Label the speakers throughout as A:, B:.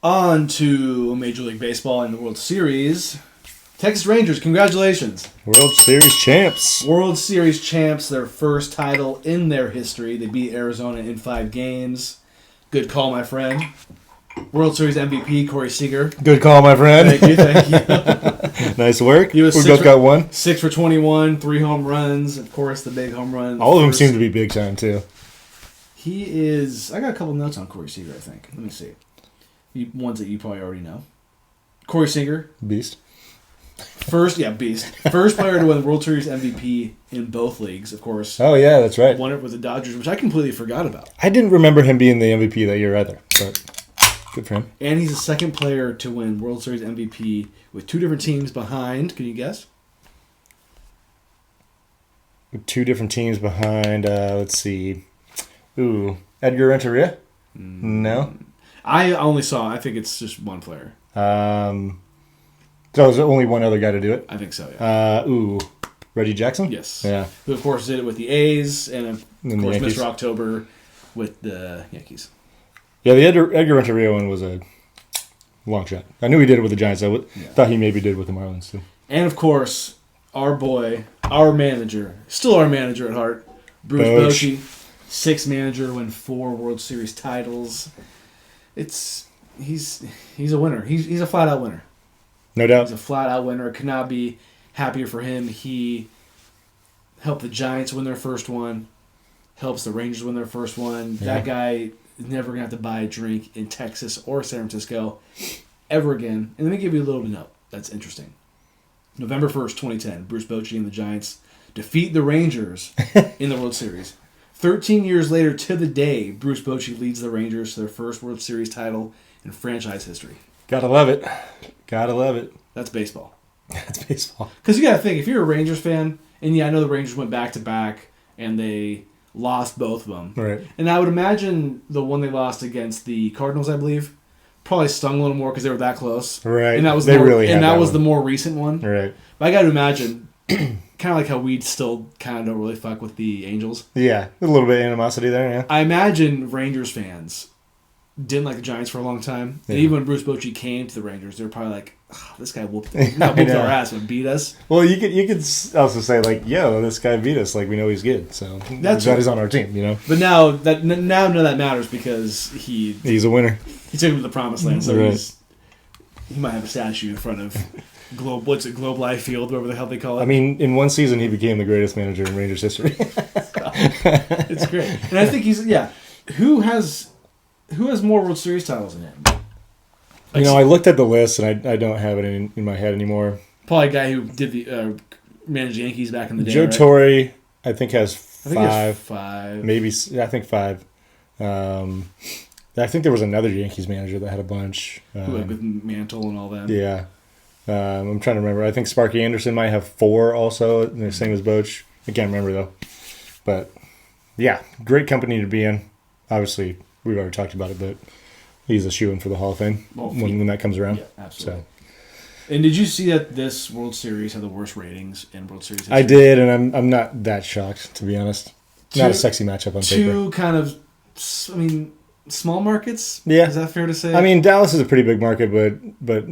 A: On to Major League Baseball and the World Series. Texas Rangers, congratulations.
B: World Series champs.
A: World Series champs, their first title in their history. They beat Arizona in 5 games. Good call, my friend. World Series MVP, Corey Seager.
B: Good call, my friend.
A: Thank you.
B: Nice work.
A: We
B: both got one.
A: 6 for 21, 3 home runs. Of course, the big home run.
B: All of them seem to be big time, too.
A: He is... I got a couple notes on Corey Seager, I think. Let me see. Ones that you probably already know. Corey Seager.
B: Beast.
A: Beast. First player to win the World Series MVP in both leagues, of course.
B: Oh, yeah, that's right.
A: Won it with the Dodgers, which I completely forgot about.
B: I didn't remember him being the MVP that year either, but good for him.
A: And he's the second player to win World Series MVP with 2 different teams behind. Can you guess?
B: With 2 different teams behind, let's see. Ooh, Edgar Renteria? No.
A: I think it's just one player.
B: So is there only one other guy to do it?
A: I think so, yeah.
B: Reggie Jackson?
A: Yes.
B: Yeah.
A: Who, of course, did it with the A's and, of course,
B: Yankees.
A: Mr. October with the Yankees.
B: Yeah, the Edgar Renteria one was a long shot. I knew he did it with the Giants. Thought he maybe did it with the Marlins, too.
A: And, of course, our boy, our manager, still our manager at heart, Bruce Bochy. 6th manager, win 4 World Series titles. He's a winner. He's a flat-out winner.
B: No doubt.
A: He's a flat-out winner. Could not be happier for him. He helped the Giants win their first one. Helps the Rangers win their first one.
B: Yeah.
A: That guy is never going to have to buy a drink in Texas or San Francisco ever again. And let me give you a little note that's interesting. November 1st, 2010, Bruce Bochy and the Giants defeat the Rangers in the World Series. 13 years later to the day, Bruce Bochy leads the Rangers to their first World Series title in franchise history.
B: Gotta love it. Gotta love it.
A: That's baseball.
B: That's baseball.
A: Because you got to think, if you're a Rangers fan, and yeah, I know the Rangers went back-to-back, and they lost both of them.
B: Right.
A: And I would imagine the one they lost against the Cardinals, I believe, probably stung a little more because they were that close.
B: Right.
A: And that was the more recent one.
B: Right.
A: But I got to imagine, kind of like how we still kind of don't really fuck with the Angels.
B: Yeah, a little bit of animosity there, yeah.
A: I imagine Rangers fans didn't like the Giants for a long time.
B: Yeah.
A: And even when Bruce Bochy came to the Rangers, they were probably like, oh, this guy whooped our ass and beat us.
B: Well, you could also say, like, yo, this guy beat us. Like, we know he's good. So that's why he's on our team, you know?
A: But now none of that matters because he's
B: a winner.
A: He took him to the promised land. So
B: right.
A: he might have a statue in front of Globe Life Field, whatever the hell they call it.
B: I mean, in one season, he became the greatest manager in Rangers history.
A: It's great. And I think who has more World Series titles than him?
B: I looked at the list, and I don't have it in my head anymore.
A: Probably a guy who did the managed the Yankees back in the day.
B: Joe
A: right?
B: Torre, I think, has 5.
A: I think 5.
B: Maybe, I think 5. I think there was another Yankees manager that had a bunch.
A: With Mantle and all that.
B: Yeah. I'm trying to remember. I think Sparky Anderson might have 4 also, the same as Boch. I can't remember, though. But, yeah, great company to be in. Obviously, we've already talked about it, but he's a shoo-in for the Hall of Fame when that comes around.
A: Yeah, absolutely. So. And did you see that this World Series had the worst ratings in World Series history?
B: I did, and I'm not that shocked, to be honest. Not a sexy matchup on paper.
A: 2 kind of, small markets?
B: Yeah.
A: Is that fair to say?
B: I mean, Dallas is a pretty big market, but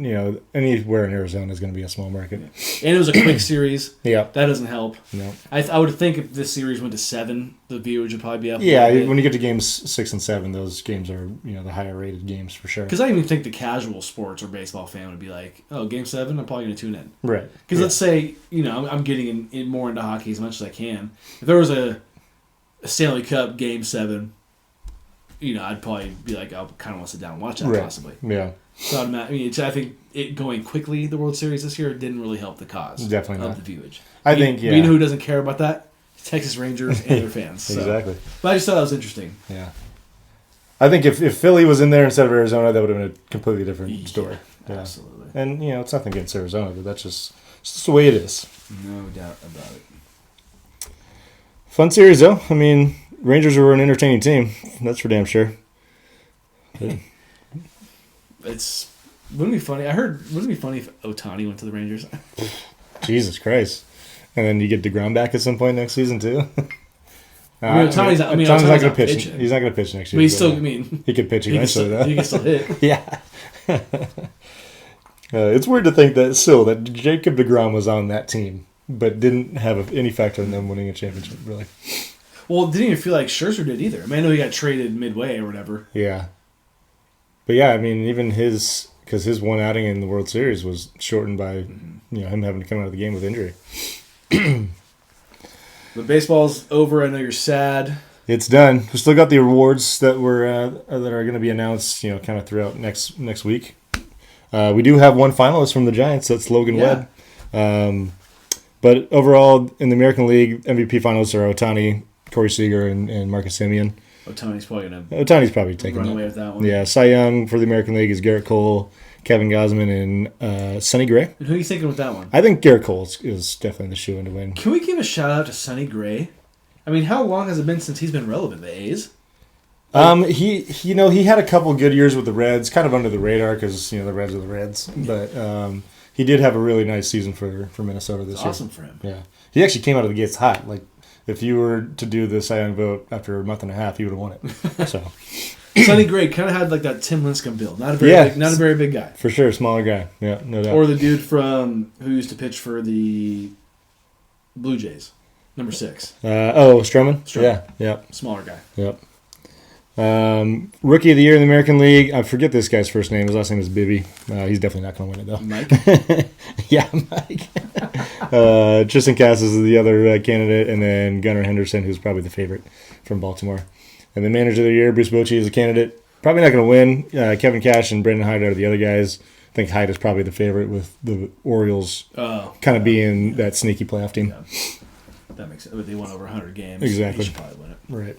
B: anywhere in Arizona is going to be a small market.
A: Yeah. And it was a quick series.
B: Yeah. That
A: doesn't help.
B: No.
A: I would think if this series went to 7, the viewers would probably be up.
B: Yeah, when you get to games 6 and 7, those games are, the higher rated games for sure.
A: Because I even think the casual sports or baseball fan would be like, oh, game 7, I'm probably going to tune in.
B: Right.
A: Because let's say, I'm getting in more into hockey as much as I can. If there was a Stanley Cup game 7, I'd probably be like, I kind of want to sit down and watch that possibly.
B: Yeah.
A: So I think it going quickly, the World Series this year, didn't really help the cause.
B: Definitely
A: of
B: not.
A: the viewage.
B: I think, yeah.
A: You know who doesn't care about that? Texas Rangers and their fans. So.
B: Exactly.
A: But I just thought that was interesting.
B: Yeah. I think if Philly was in there instead of Arizona, that would have been a completely different story.
A: Yeah. Absolutely.
B: And, it's nothing against Arizona, but that's just the way it is.
A: No doubt about it.
B: Fun series, though. I mean, Rangers were an entertaining team. That's for damn sure.
A: Wouldn't it be funny? Wouldn't it be funny if Ohtani went to the Rangers?
B: Jesus Christ. And then you get DeGrom back at some point next season, too.
A: Ohtani's not
B: going to pitch.
A: pitching.
B: He's not going to pitch next year.
A: But he
B: could pitch
A: eventually,
B: though.
A: He can still hit.
B: Yeah. It's weird to think that Jacob deGrom was on that team, but didn't have any factor in them winning a championship, really.
A: Well, it didn't even feel like Scherzer did either. I mean, I know he got traded midway or whatever.
B: Yeah. But yeah, I mean, even because his one outing in the World Series was shortened by him having to come out of the game with injury.
A: But baseball's over. I know you're sad.
B: It's done. We still got the awards that are going to be announced, kind of throughout next week. We do have one finalist from the Giants. That's Logan Webb. But overall, in the American League, MVP finalists are Ohtani, Corey Seager, and Marcus Semien.
A: Ohtani's probably
B: taking
A: run away with that one.
B: Yeah, Cy Young for the American League is Garrett Cole, Kevin Gausman, and Sonny Gray.
A: And who are you thinking with that one?
B: I think Garrett Cole is definitely the shoe-in to win.
A: Can we give a shout-out to Sonny Gray? I mean, how long has it been since he's been relevant, the A's?
B: He had a couple good years with the Reds, kind of under the radar because, the Reds are the Reds. But he did have a really nice season for Minnesota this year.
A: Awesome for him.
B: Yeah. He actually came out of the gates hot. Like, if you were to do the Cy Young vote after a month and a half, he would have won it. So,
A: Sonny Gray kind of had like that Tim Lincecum build. Not a very big guy.
B: For sure, smaller guy. Yeah, no doubt.
A: Or the dude who used to pitch for the Blue Jays, number 6.
B: Stroman? Yeah.
A: Smaller guy.
B: Yep. Rookie of the Year in the American League. I forget this guy's first name. His last name is Bibby. He's definitely not going to win it, though.
A: Mike?
B: Yeah, Mike. Tristan Casas is the other candidate, and then Gunnar Henderson, who's probably the favorite from Baltimore. And the Manager of the Year, Bruce Bochy, is a candidate. Probably not going to win. Kevin Cash and Brendan Hyde are the other guys. I think Hyde is probably the favorite, with the Orioles kind of being that sneaky playoff team.
A: Yeah. That makes sense. They won over 100 games.
B: Exactly.
A: They should probably win it.
B: Right.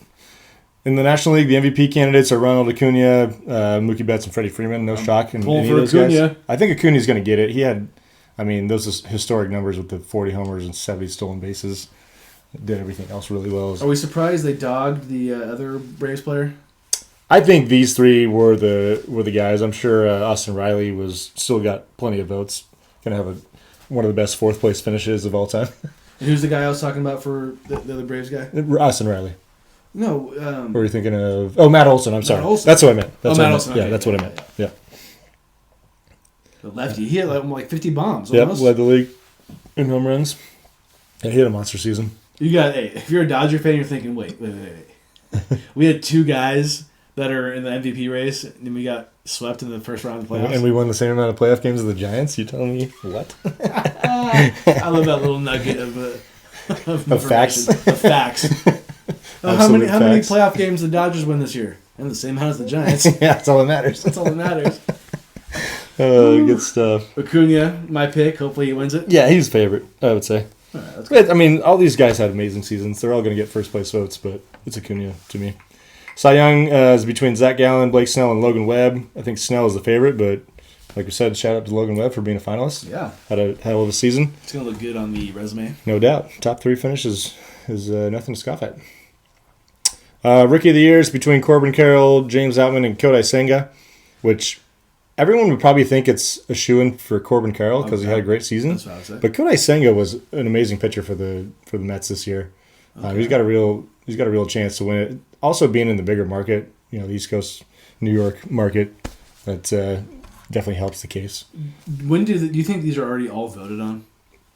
B: In the National League, the MVP candidates are Ronald Acuna, Mookie Betts, and Freddie Freeman. No shock in any of those guys. I think Acuna's going to get it. He had, those historic numbers with the 40 homers and 70 stolen bases. Did everything else really well.
A: Are we surprised they dogged the other Braves player?
B: I think these three were the guys. I'm sure Austin Riley still got plenty of votes. Going to have one of the best fourth place finishes of all time.
A: And who's the guy I was talking about for the other Braves guy?
B: Austin Riley.
A: No.
B: What were you thinking of? Oh, Matt Olson. I'm sorry.
A: Olson.
B: That's what I meant.
A: Matt Olson.
B: Okay. Yeah,
A: Okay.
B: that's what I meant. Yeah.
A: The lefty. He had like 50 bombs.
B: Yep,
A: Almost.
B: led the league in home runs. Yeah, he had a monster season.
A: If you're a Dodger fan, you're thinking, wait. We had 2 guys that are in the MVP race, and then we got swept in the first round of the playoffs.
B: And we won the same amount of playoff games as the Giants? You telling me what?
A: I love that little nugget of
B: facts.
A: Of facts. How many playoff games did the Dodgers win this year? And the same amount as the Giants.
B: Yeah, that's all that matters.
A: That's all that matters.
B: Good stuff.
A: Acuna, my pick. Hopefully he wins it.
B: Yeah, he's favorite, I would say.
A: All right, that's good.
B: All these guys had amazing seasons. They're all going to get first place votes, but it's Acuna to me. Cy Young is between Zach Gallen, Blake Snell, and Logan Webb. I think Snell is the favorite, but like we said, shout out to Logan Webb for being a finalist.
A: Yeah.
B: Had a hell of a season.
A: It's going to look good on the resume.
B: No doubt. Top 3 finishes is nothing to scoff at. Rookie of the Year is between Corbin Carroll, James Outman, and Kodai Senga, which everyone would probably think it's a shoo-in for Corbin Carroll because he had a great season.
A: That's what I would say.
B: But Kodai Senga was an amazing pitcher for the Mets this year.
A: Okay.
B: He's got a real chance to win it. Also, being in the bigger market, the East Coast, New York market, that definitely helps the case.
A: When do you think these are already all voted on?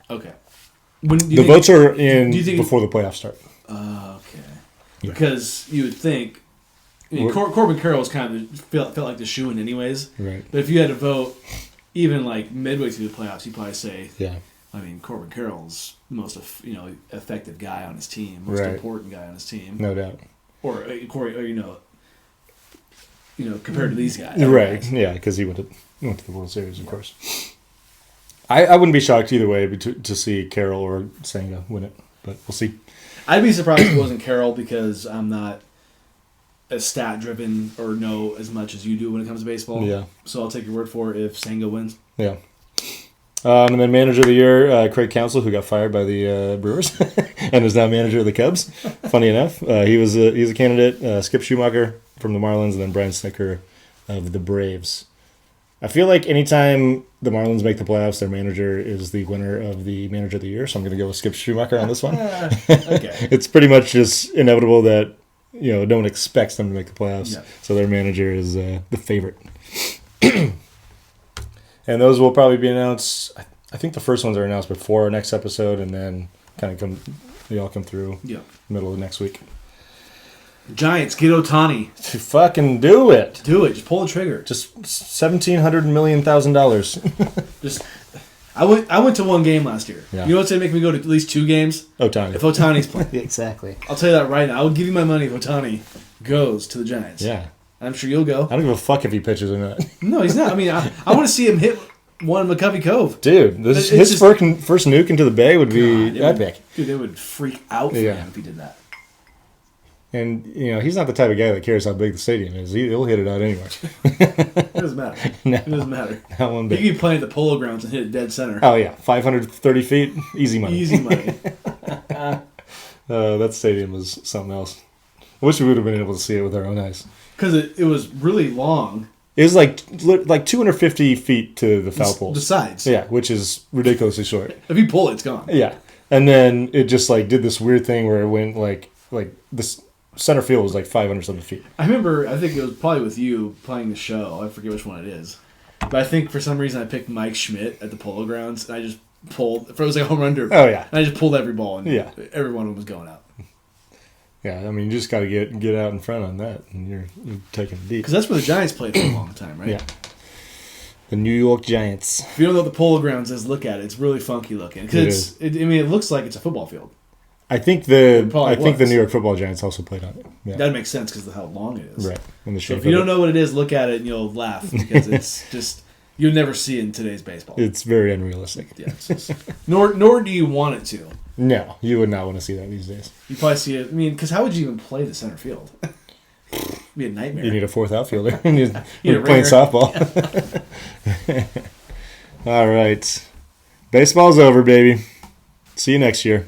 A: Okay.
B: The votes are in before the playoffs start.
A: Okay.
B: Yeah.
A: Because you would think, Corbin Carroll was kind of felt like the shoo-in anyways.
B: Right.
A: But if you had to vote, even like midway through the playoffs, you'd probably say,
B: yeah.
A: Corbin Carroll's most effective guy on his team, most important guy on his team.
B: No doubt.
A: Or Corey, compared to these guys.
B: Right. Yeah, because he went to the World Series, of course. I wouldn't be shocked either way to see Carroll or Senga win it, but we'll see.
A: I'd be surprised if it wasn't Carroll because I'm not as stat-driven or know as much as you do when it comes to baseball.
B: Yeah.
A: So I'll take your word for it if Senga wins.
B: Yeah. And then Manager of the Year, Craig Counsell, who got fired by the Brewers and is now manager of the Cubs. Funny enough, he's a candidate. Skip Schumacher from the Marlins, and then Brian Snitker of the Braves. I feel like anytime the Marlins make the playoffs, their manager is the winner of the Manager of the Year. So I'm going to go with Skip Schumacher on this one.
A: Okay.
B: It's pretty much just inevitable that no one expects them to make the playoffs.
A: Yeah.
B: So their manager is the favorite. And those will probably be announced. I think the first ones are announced before our next episode, and then they all come through middle of next week.
A: Giants, get Ohtani.
B: To fucking do it.
A: Do it. Just pull the trigger.
B: Just $1,700,000,000.
A: Just, I went to one game last year.
B: Yeah.
A: You know what's going to make me go to at least 2 games?
B: Ohtani.
A: If Ohtani's playing.
C: Exactly.
A: I'll tell you that right now. I'll give you my money if Ohtani goes to the Giants.
B: Yeah.
A: I'm sure you'll go.
B: I don't give a fuck if he pitches or not.
A: No, he's not. I mean, I want to see him hit one in McCovey Cove.
B: Dude, his first nuke into the Bay would be epic.
A: They would freak out for him if he did that.
B: And, he's not the type of guy that cares how big the stadium is. He'll hit it out anyway.
A: It doesn't matter.
B: No,
A: it doesn't matter.
B: Not one bit.
A: He could be playing at the Polo Grounds and hit it dead center.
B: Oh, yeah. 530 feet. Easy money.
A: Easy money.
B: That stadium was something else. I wish we would have been able to see it with our own eyes.
A: Because it was really long.
B: It was like 250 feet to the foul poles.
A: The sides.
B: Yeah, which is ridiculously short.
A: If you pull it, it's gone.
B: Yeah. And then it just did this weird thing where it went like this center field was 500-something feet.
A: I remember, I think it was probably with you playing the show. I forget which one it is. But I think for some reason I picked Mike Schmidt at the Polo Grounds, and I just pulled. It was like a home run derby.
B: Oh, yeah.
A: And I just pulled every ball, and every one of them was going out.
B: Yeah, I mean, you just got to get out in front on that, and you're taking it deep.
A: Because that's where the Giants played for a long time, right?
B: Yeah. The New York Giants.
A: If you don't know what the Polo Grounds is, look at it. It's really funky looking. It looks like it's a football field.
B: I think the New York Football Giants also played on it. Yeah.
A: That makes sense because of how long it is.
B: Right. And the
A: so if you don't know what it is, look at it and you'll laugh because it's just you'll never see it in today's baseball.
B: It's very unrealistic.
A: Yeah. Nor do you want it to.
B: No, you would not want to see that these days.
A: You probably see it. I mean, because how would you even play the center field? It'd be a nightmare.
B: You need a fourth outfielder. You're playing softball. All right. Baseball's over, baby. See you next year.